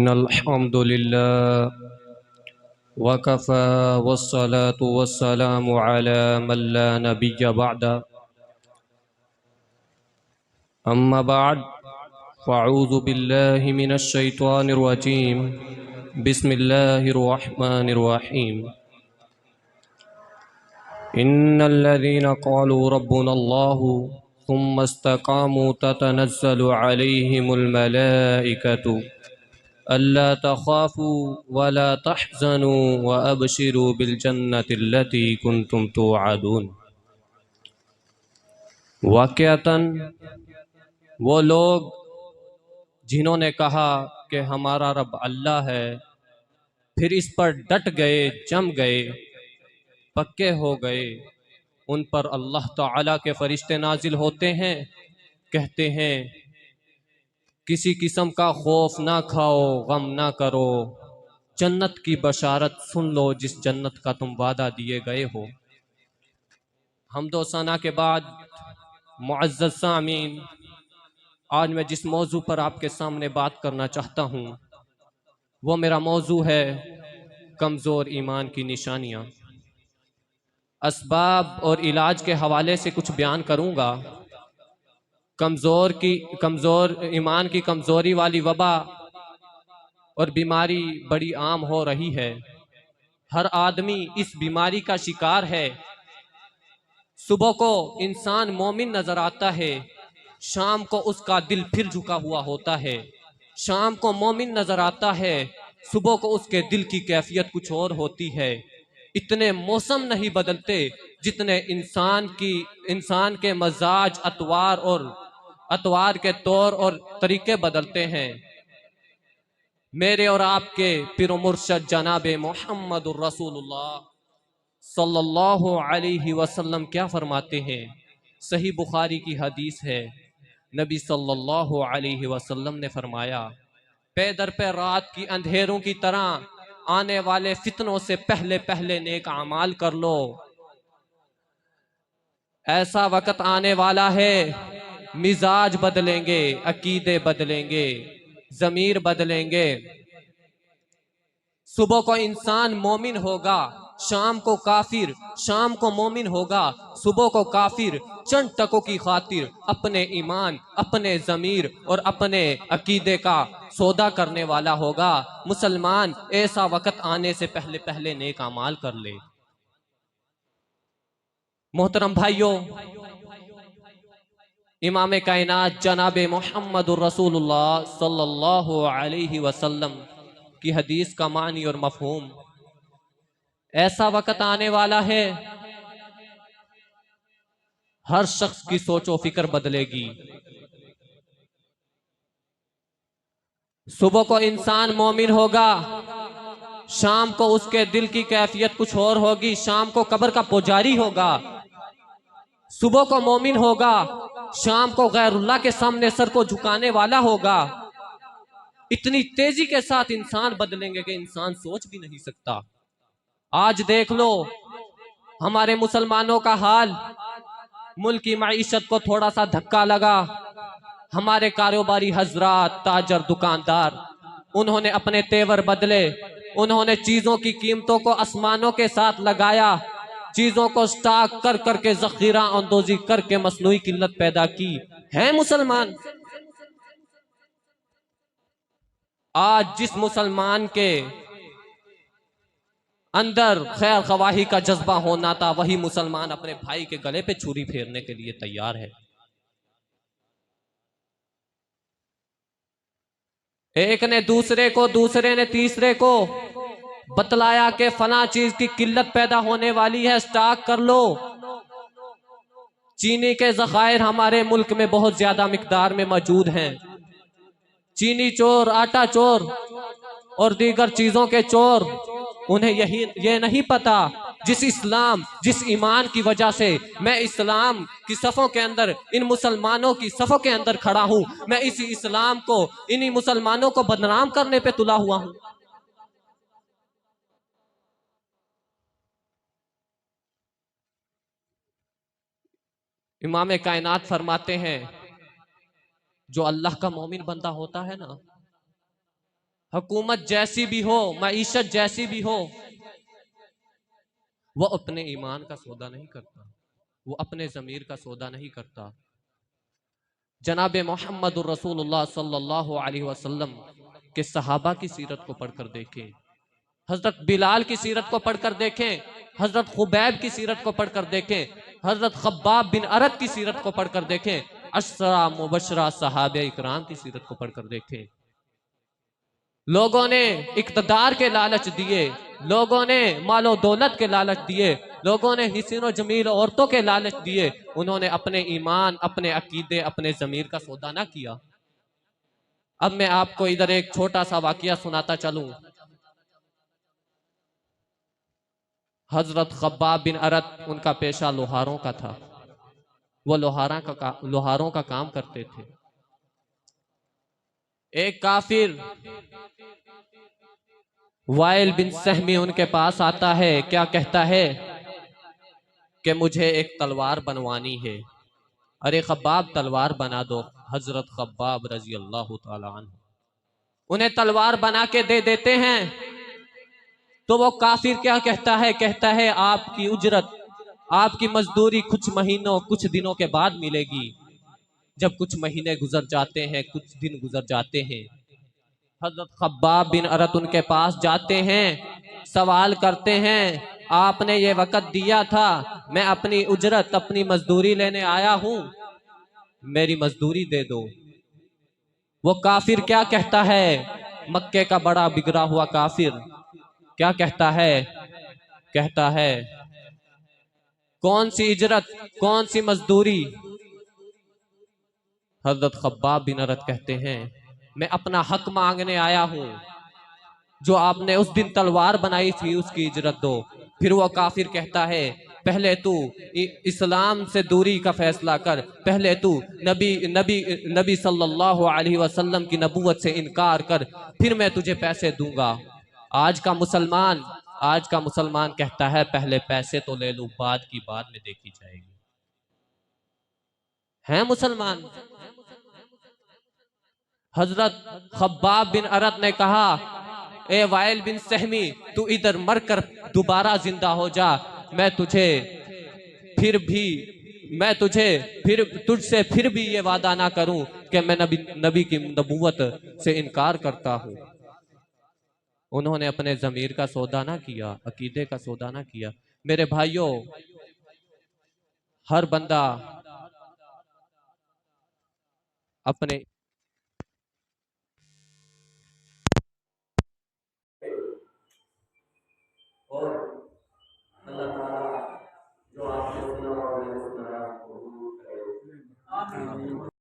इन्नल हम्दुलिल्लाह वकफ़ा वस्सलातु वस्सलामु अला मन ला नबिय्य बअदा अम्मा बअद फ़अऊज़ु बिल्लाहि मिनश शैतानिर रजीम बिस्मिल्लाहिर रहमानिर रहीम इन्नल्लज़ीना क़ालू रब्बुनल्लाहु सुम्मा इस्तक़ामू ततनज़्ज़लु अलैहिमुल मलाइकतु अल्ला तख़ाफ़ू वला तहज़नू व अबशिरू बिल जन्नतिल्लती कुन्तुम तुअदून। वाक़अतन वो लोग जिन्होंने कहा कि हमारा रब अल्लाह है, फिर इस पर डट गए, जम गए, पक्के हो गए, उन पर अल्लाह ताला के फरिश्ते नाजिल होते हैं, कहते हैं किसी किस्म का खौफ ना खाओ, गम ना करो, जन्नत की बशारत सुन लो जिस जन्नत का तुम वादा दिए गए हो। हम्दो सना के बाद मुअज़्ज़ज़ सामीन, आज मैं जिस मौजू पर आपके सामने बात करना चाहता हूँ वो मेरा मौजू है कमज़ोर ईमान की निशानियाँ। असबाब और इलाज के हवाले से कुछ बयान करूँगा। कमज़ोर ईमान की कमज़ोरी वाली वबा और बीमारी बड़ी आम हो रही है। हर आदमी इस बीमारी का शिकार है। सुबह को इंसान मोमिन नजर आता है, शाम को उसका दिल फिर झुका हुआ होता है। शाम को मोमिन नजर आता है, सुबह को उसके दिल की कैफियत कुछ और होती है। इतने मौसम नहीं बदलते जितने इंसान के मजाज, अतवार के तौर और तरीके बदलते हैं। मेरे और आपके पीरो मुर्शद जनाब मोहम्मदुर रसूलुल्लाह सल्लल्लाहु अलैहि वसल्लम क्या फरमाते हैं? सही बुखारी की हदीस है। नबी सल्लल्लाहु अलैहि वसल्लम ने फरमाया, पे दर पे रात की अंधेरों की तरह आने वाले फितनों से पहले पहले नेक अमाल कर लो। ऐसा वक्त आने वाला है, मिजाज बदलेंगे, अकीदे बदलेंगे, जमीर बदलेंगे। सुबह को इंसान मोमिन होगा, शाम को काफिर, शाम को मोमिन होगा, सुबह को काफिर। चंद टकों की खातिर अपने ईमान, अपने जमीर और अपने अकीदे का सौदा करने वाला होगा। मुसलमान ऐसा वक्त आने से पहले पहले नेक अमाल कर ले। मोहतरम भाइयों, इमाम कायनात जनाब मोहम्मदुर रसूलुल्लाह सल्लल्लाहु अलैहि वसल्लम की हदीस का मानी और मफहूम, ऐसा वक्त आने वाला है हर शख्स की सोचो फिक्र बदलेगी। सुबह को इंसान मोमिन होगा, शाम को उसके दिल की कैफियत कुछ और होगी, शाम को कब्र का पुजारी होगा। सुबह को मोमिन होगा, शाम को गैरुल्लाह के सामने सर को झुकाने वाला होगा। इतनी तेजी के साथ इंसान बदलेंगे कि इंसान सोच भी नहीं सकता। आज देख लो हमारे मुसलमानों का हाल। मुल्क की मईशत को थोड़ा सा धक्का लगा, हमारे कारोबारी हजरात, ताजर, दुकानदार, उन्होंने अपने तेवर बदले, उन्होंने चीजों की कीमतों को आसमानों के साथ लगाया, चीजों को स्टॉक कर करके जखीरा अंदोजी करके मसनूई किल्लत पैदा की है। मुसलमान आज जिस मुसलमान के अंदर खैर खवाही का जज्बा होना था, वही मुसलमान अपने भाई के गले पे छुरी फेरने के लिए तैयार है। एक ने दूसरे को, दूसरे ने तीसरे को बतलाया कि फला चीज की किल्लत पैदा होने वाली है, स्टॉक कर लो। चीनी के जखायर हमारे मुल्क में बहुत ज्यादा मिकदार में मौजूद हैं। चीनी चोर, आटा चोर और दीगर चीजों के चोर, उन्हें ये नहीं पता जिस ईमान की वजह से मैं इस्लाम की सफ़ों के अंदर, इन मुसलमानों की सफ़ों के अंदर खड़ा हूं, मैं इसी इस्लाम को, इन्हीं मुसलमानों को बदनाम करने पे तुला हुआ हूं। इमाम कायनात फरमाते हैं, जो अल्लाह का मोमिन बंदा होता है ना, हुकूमत जैसी भी हो, मईशत जैसी भी हो, वो अपने ईमान का सौदा नहीं करता, वो अपने ज़मीर का सौदा नहीं करता। जनाब मोहम्मद रसूलुल्लाह सल्लल्लाहु अलैहि वसल्लम के सहाबा की सीरत को पढ़कर देखें, हजरत बिलाल की सीरत को पढ़कर देखें, हजरत खुबैब की सीरत को पढ़कर देखें, हजरत खब्बाब बिन अरत की सीरत को पढ़कर देखें, अशरा मुबशरा सहाबे इकराम की सीरत को पढ़कर देखें। लोगों ने इक़्तिदार के लालच दिए, लोगों ने मालो दौलत के लालच दिए, लोगों ने हिस्न जमील औरतों के लालच दिए, उन्होंने अपने ईमान, अपने अकीदे, अपने ज़मीर का सौदा ना किया। अब मैं आपको इधर एक छोटा सा वाकया सुनाता चलूं। हजरत खब्बाब बिन अरत, उनका पेशा लोहारों का था, वो लोहारों का काम करते थे। एक काफिर वाइल बिन सहमी उनके पास आता है, क्या कहता है कि मुझे एक तलवार बनवानी है। अरे खब्बाब तलवार बना दो। हजरत खब्बाब रजी अल्लाह तआला अन्हु उन्हें तलवार बना के दे देते हैं। तो वो काफिर क्या कहता है, कहता है आपकी उजरत, आपकी मजदूरी कुछ महीनों, कुछ दिनों के बाद मिलेगी। जब कुछ महीने गुजर जाते हैं, कुछ दिन गुजर जाते हैं, हजरत खब्बाब बिन अरत उनके पास जाते हैं, सवाल करते हैं आपने ये वक़्त दिया था, मैं अपनी उजरत, अपनी मजदूरी लेने आया हूं, मेरी मजदूरी दे दो। वो काफिर क्या कहता है, मक्के का बड़ा बिगड़ा हुआ काफिर क्या कहता है, कहता है कौन सी इजरत, कौन सी मजदूरी। हजरत खब्बाब बिन अरत कहते हैं मैं अपना हक मांगने आया हूं, जो आपने उस दिन तलवार बनाई थी उसकी इजरत दो। फिर वो काफिर कहता है पहले तू इस्लाम से दूरी का फैसला कर, पहले तू नबी नबी नबी सल्लल्लाहु अलैहि वसल्लम की नबूवत से इनकार कर, फिर मैं तुझे पैसे दूंगा। आज का मुसलमान आज का मुसलमान कहता है पहले पैसे तो ले लूं, बाद की बाद में देखी जाएगी। है मुसलमान। हजरत खब्बाब बिन अरत ने कहा ए वाइल बिन सहमी, तू इधर मर कर दोबारा जिंदा हो जा, मैं तुझे फिर भी मैं तुझे फिर तुझसे फिर भी ये वादा ना करूं कि मैं नबी की नबूवत से इनकार करता हूं। उन्होंने अपने जमीर का सौदा ना किया, अकीदे का सौदा ना किया। मेरे भाइयों, हर बंदा अपने